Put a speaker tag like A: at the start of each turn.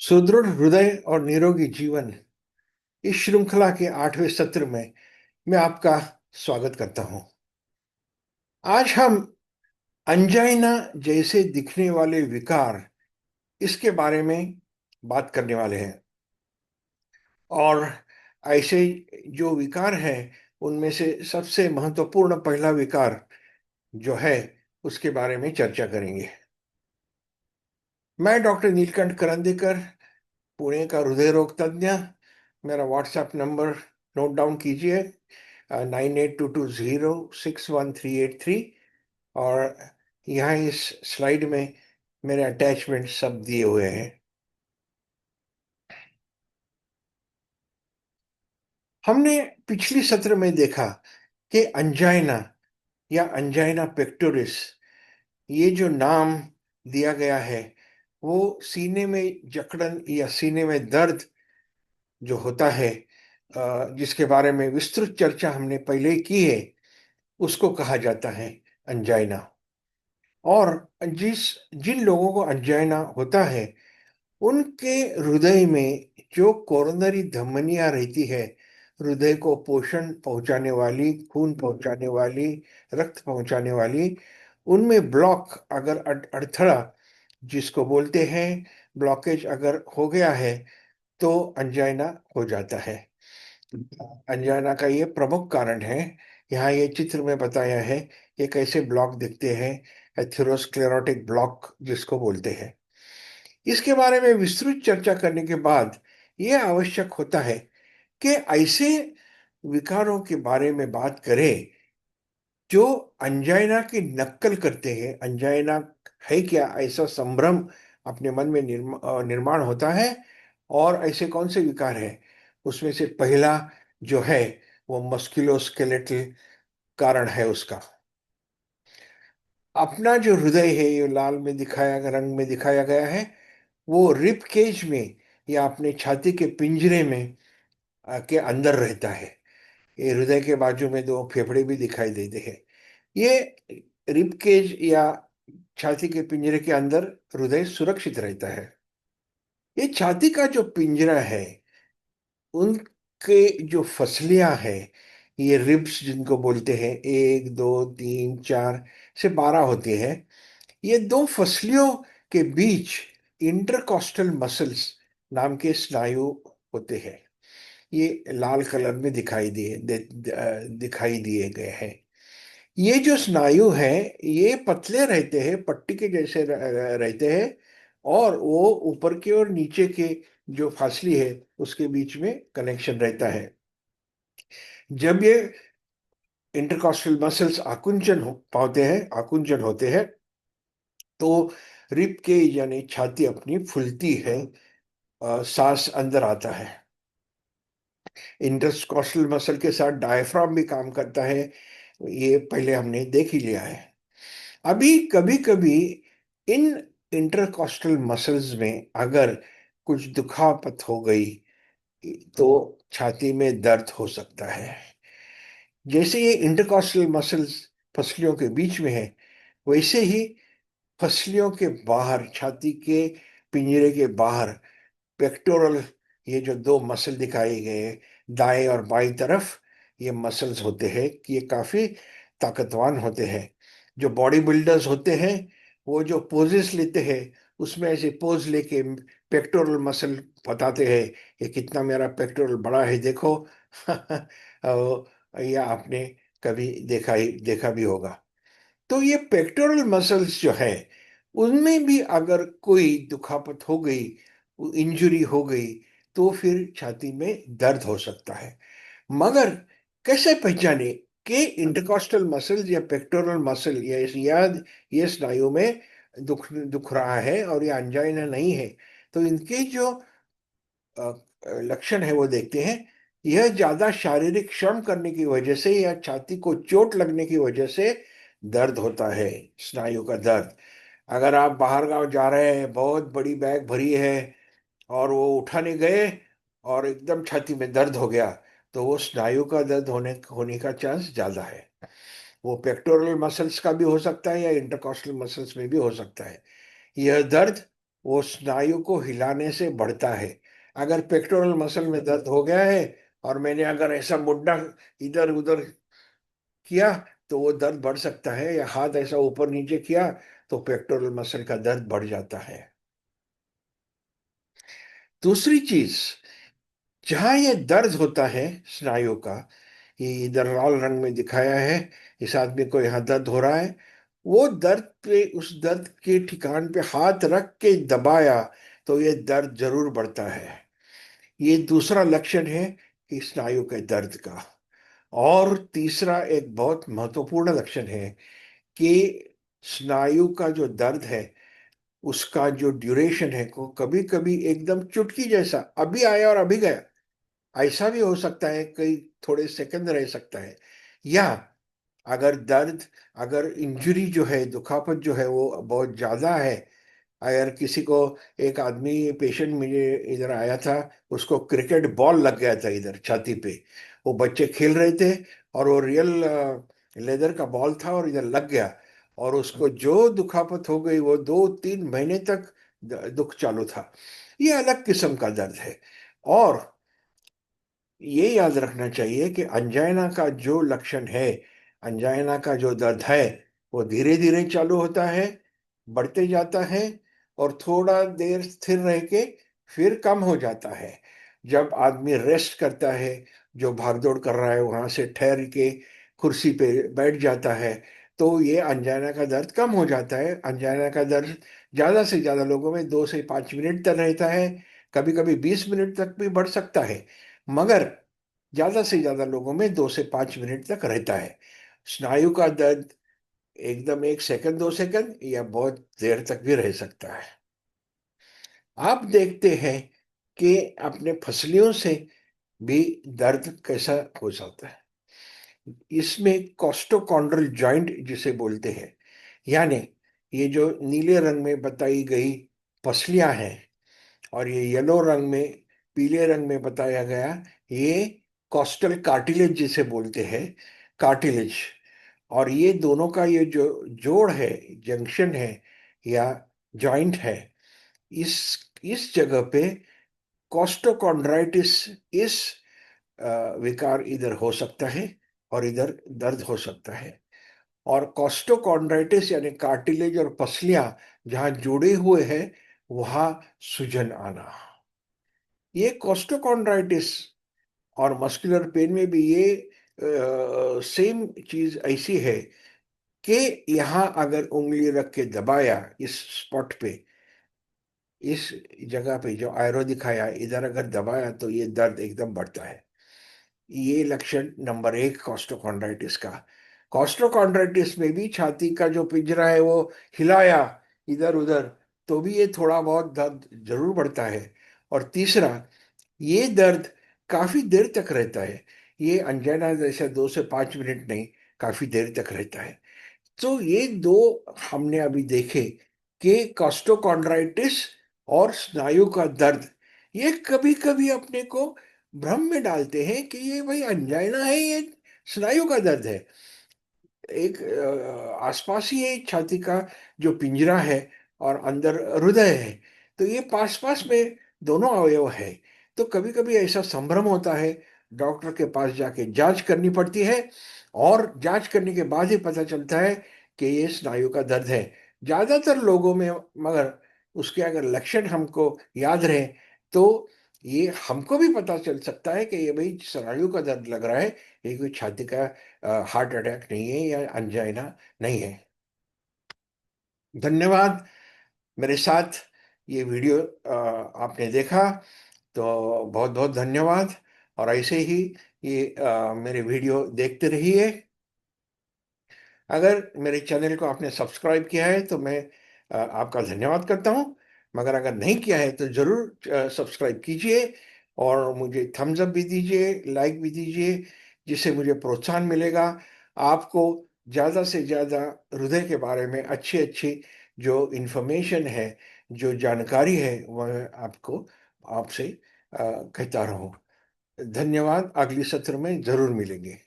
A: सुदृढ़ हृदय और निरोगी जीवन इस श्रृंखला के 8वें सत्र में मैं आपका स्वागत करता हूं। आज हम अंजाइना जैसे दिखने वाले विकार इसके बारे में बात करने वाले हैं। और ऐसे जो विकार हैं उनमें से सबसे महत्वपूर्ण पहला विकार जो है उसके बारे में चर्चा करेंगे। मैं डॉक्टर नीलकंठ करंदीकर, पुणे का हृदय रोग तज्ञ। मेरा व्हाट्सएप नंबर नोट डाउन कीजिए, 9822061383। और यहाँ इस स्लाइड में मेरे अटैचमेंट सब दिए हुए हैं। हमने पिछली सत्र में देखा कि अंजाइना या अंजाइना पेक्टोरिस, ये जो नाम दिया गया है वो सीने में जकड़न या सीने में दर्द जो होता है, जिसके बारे में विस्तृत चर्चा हमने पहले ही की है, उसको कहा जाता है अंजाइना। और जिस जिन लोगों को अंजाइना होता है उनके हृदय में जो कोरोनरी धमनियां रहती है, हृदय को पोषण पहुंचाने वाली, खून पहुंचाने वाली, रक्त पहुंचाने वाली, उनमें ब्लॉक अगर अड़थड़ा जिसको बोलते हैं ब्लॉकेज अगर हो गया है तो अंजाइना हो जाता है। अंजाइना का ये प्रमुख कारण है। यहाँ ये चित्र में बताया है कि कैसे ब्लॉक दिखते हैं, एथेरोस्क्लेरोटिक ब्लॉक जिसको बोलते हैं। इसके बारे में विस्तृत चर्चा करने के बाद यह आवश्यक होता है कि ऐसे विकारों के बारे में बात करें जो अंजाइना की नक्कल करते हैं। अंजाइना है क्या, ऐसा संभ्रम अपने मन में निर्माण होता है। और ऐसे कौन से विकार हैं, उसमें से पहला जो है वो मस्कुलोस्केलेटल कारण है उसका। अपना जो हृदय है ये लाल में दिखाया रंग में दिखाया गया है, वो रिब केज में या अपने छाती के पिंजरे में के अंदर रहता है। ये हृदय के बाजू में दो फेफड़े भी दिखाई देते हैं। ये रिब केज या छाती के पिंजरे के अंदर हृदय सुरक्षित रहता है। ये छाती का जो पिंजरा है, उनके जो फसलियां हैं, ये रिब्स जिनको बोलते हैं, 1 2 3 4 से 12 होती हैं। ये दो फसलियों के बीच इंटरकॉस्टल मसल्स नाम के स्नायु होते हैं। ये लाल कलर में दिखाई दिए गए हैं। ये जो स्नायु हैं ये पतले रहते हैं, पट्टी के जैसे रहते हैं। और वो ऊपर के और नीचे के जो फासली है उसके बीच में कनेक्शन रहता है। जब ये इंटरकॉस्टल मसल्स आकुंचन हो पाते हैं, आकुंचन होते हैं, तो रिब के यानी छाती अपनी फूलती है, सांस अंदर आता है। इंटरकॉस्टल मसल के साथ डायफ्राम भी काम करता है, ये पहले हमने देख ही लिया है। अभी कभी कभी इन इंटरकॉस्टल मसल्स में अगर कुछ दुखापत हो गई तो छाती में दर्द हो सकता है। जैसे ये इंटरकॉस्टल मसल्स फसलियों के बीच में है, वैसे ही फसलियों के बाहर, छाती के पिंजरे के बाहर पेक्टोरल, ये जो दो मसल दिखाए गए हैं दाएं और बाईं तरफ, ये मसल्स होते हैं कि ये काफी ताकतवान होते हैं। जो बॉडी बिल्डर्स होते हैं वो जो पोजेस लेते हैं उसमें ऐसे पोज लेके पेक्टोरल मसल बताते हैं ये कितना मेरा पेक्टोरल बड़ा है देखो। या आपने कभी देखा भी होगा। तो ये पेक्टोरल मसल्स जो है उनमें भी अगर कोई दुखापत हो गई, इंजरी हो गई, तो फिर छाती में दर्द हो सकता है। मगर कैसे पहचाने कि इंटरकॉस्टल मसल या पेक्टोरल मसल या ये स्नायु में दुख रहा है और ये अंजाइना नहीं है? तो इनके जो अ, लक्षण है वो देखते हैं। यह ज्यादा शारीरिक श्रम करने की वजह से या छाती को चोट लगने की वजह से दर्द होता है, स्नायु का दर्द। अगर आप बाहर गांव जा रहे हैं, बहुत बड़ी बैग भरी है और वो उठाने गए और एकदम छाती में दर्द हो गया, तो वो स्नायु का दर्द होने का चांस ज्यादा है। वो पेक्टोरल मसल्स का भी हो सकता है या इंटरकॉस्टल मसल्स में भी हो सकता है। यह दर्द वो स्नायु को हिलाने से बढ़ता है। अगर पेक्टोरल मसल में दर्द हो गया है और मैंने अगर ऐसा मुड्डा इधर उधर किया तो वो दर्द बढ़ सकता है, या हाथ ऐसा ऊपर नीचे किया तो पेक्टोरल मसल का दर्द बढ़ जाता है। दूसरी चीज, जहां ये दर्द होता है स्नायु का, ये इधर लाल रंग में दिखाया है, इस आदमी को यहाँ दर्द हो रहा है, वो दर्द पे, उस दर्द के ठिकान पे हाथ रख के दबाया तो ये दर्द जरूर बढ़ता है। ये दूसरा लक्षण है कि स्नायु के दर्द का। और तीसरा एक बहुत महत्वपूर्ण लक्षण है कि स्नायु का जो दर्द है उसका जो ड्यूरेशन है, को कभी कभी एकदम चुटकी जैसा अभी आया और अभी गया, ऐसा भी हो सकता है, कई थोड़े सेकंड रह सकता है। या अगर दर्द, अगर इंजरी जो है, दुखापत जो है वो बहुत ज्यादा है, अगर किसी को, एक आदमी पेशेंट मुझे इधर आया था, उसको क्रिकेट बॉल लग गया था इधर छाती पे। वो बच्चे खेल रहे थे और वो रियल लेदर का बॉल था और इधर लग गया, और उसको जो दुखापत हो गई वो 2-3 महीने तक दुख चालू था। ये अलग किस्म का दर्द है। और ये याद रखना चाहिए कि अंजाइना का जो लक्षण है, अंजाइना का जो दर्द है, वो धीरे धीरे चालू होता है, बढ़ते जाता है, और थोड़ा देर स्थिर रह के फिर कम हो जाता है। जब आदमी रेस्ट करता है, जो भागदौड़ कर रहा है वहां से ठहर के कुर्सी पे बैठ जाता है, तो ये अंजाइना का दर्द कम हो जाता है। अंजाइना का दर्द ज्यादा से ज्यादा लोगों में 2 से 5 मिनट तक रहता है, कभी कभी 20 मिनट तक भी बढ़ सकता है, मगर ज्यादा से ज्यादा लोगों में 2 से 5 मिनट तक रहता है। स्नायु का दर्द एकदम 1 सेकंड 2 सेकंड या बहुत देर तक भी रह सकता है। आप देखते हैं कि अपने फसलियों से भी दर्द कैसा हो जाता है। इसमें कोस्टोकॉन्ड्रल जॉइंट जिसे बोलते हैं, यानी ये जो नीले रंग में बताई गई पसलियां हैं और ये येलो रंग में, पीले रंग में बताया गया, ये कॉस्टल कार्टिलेज जिसे बोलते हैं, कार्टिलेज। और ये दोनों का ये जो जोड़ है, जंक्शन है या जॉइंट है, इस इस जगह पे कॉस्टोकॉन्ड्राइटिस, इस विकार इधर हो सकता है और इधर दर्द हो सकता है। और कॉस्टोकॉन्ड्राइटिस यानी कार्टिलेज और पसलियां जहां जुड़े हुए हैं वहां सूजन आना, ये कॉस्टोकॉन्ड्राइटिस। और मस्कुलर पेन में भी ये सेम चीज ऐसी है कि यहाँ अगर उंगली रख के दबाया इस स्पॉट पे, इस जगह पे जो आयरो दिखाया, इधर अगर दबाया तो ये दर्द एकदम बढ़ता है। ये लक्षण नंबर 1 कॉस्टोकॉन्ड्राइटिस का। कॉस्टोकॉन्ड्राइटिस में भी छाती का जो पिंजरा है वो हिलाया इधर उधर तो भी ये थोड़ा बहुत दर्द जरूर बढ़ता है। और तीसरा, ये दर्द काफी देर तक रहता है। ये अंजाना जैसा 2 से 5 मिनट नहीं, काफी देर तक रहता है। तो ये दो हमने अभी देखे कि कॉस्टोकॉन्ड्राइटिस और स्नायु का दर्द, ये कभी कभी अपने को भ्रम में डालते हैं कि ये भाई अंजाइना है, ये स्नायु का दर्द है। एक आसपास ही है छाती का जो पिंजरा है और अंदर हृदय है, तो ये पास पास में दोनों अवयव है। तो कभी कभी ऐसा संभ्रम होता है, डॉक्टर के पास जाके जांच करनी पड़ती है, और जांच करने के बाद ही पता चलता है कि ये स्नायु का दर्द है ज्यादातर लोगों में। मगर उसके अगर लक्षण हमको याद रहे तो ये हमको भी पता चल सकता है कि ये भाई स्नायु का दर्द लग रहा है, ये कोई छाती का हार्ट अटैक नहीं है या अंजाइना नहीं है। धन्यवाद। मेरे साथ ये वीडियो आपने देखा तो बहुत बहुत धन्यवाद। और ऐसे ही ये मेरे वीडियो देखते रहिए। अगर मेरे चैनल को आपने सब्सक्राइब किया है तो मैं आपका धन्यवाद करता हूँ, मगर अगर नहीं किया है तो ज़रूर सब्सक्राइब कीजिए और मुझे थम्स अप भी दीजिए, लाइक भी दीजिए, जिससे मुझे प्रोत्साहन मिलेगा। आपको ज़्यादा से ज़्यादा हृदय के बारे में अच्छी अच्छी जो इन्फॉर्मेशन है, जो जानकारी है, वह आपको आपसे कहता रहूँ। धन्यवाद। अगली सत्र में ज़रूर मिलेंगे।